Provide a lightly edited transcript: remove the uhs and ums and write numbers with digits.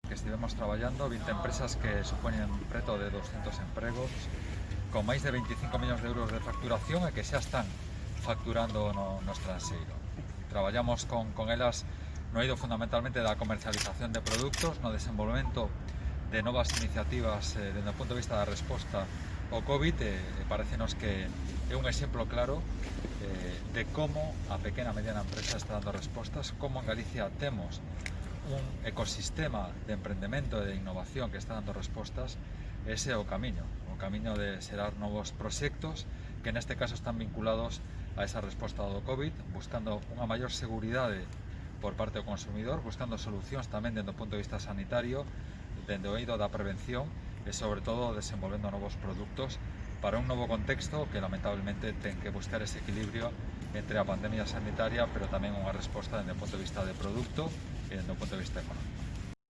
que estivemos traballando, 20 empresas que supoñen preto de 200 empregos, con máis de 25 millóns de euros de facturación e que xa están facturando no estranxeiro. Traballamos con elas no eido fundamentalmente da comercialización de produtos, no desenvolvemento de novas iniciativas desde o punto de vista da resposta ao COVID, e parecenos que é un exemplo claro de como a pequena e mediana empresa está dando respostas, como en Galicia temos un ecosistema de emprendemento e de innovación que está dando respostas. Ese é o camiño de xerar novos proxectos que neste caso están vinculados a esa resposta do COVID, buscando unha maior seguridade por parte do consumidor, buscando solucións tamén dentro do punto de vista sanitario, dentro do eido da prevención e sobre todo desenvolvendo novos produtos para un novo contexto que lamentablemente ten que buscar ese equilibrio entre a pandemia sanitaria pero tamén unha resposta dentro do punto de vista de produto e dentro do punto de vista económico.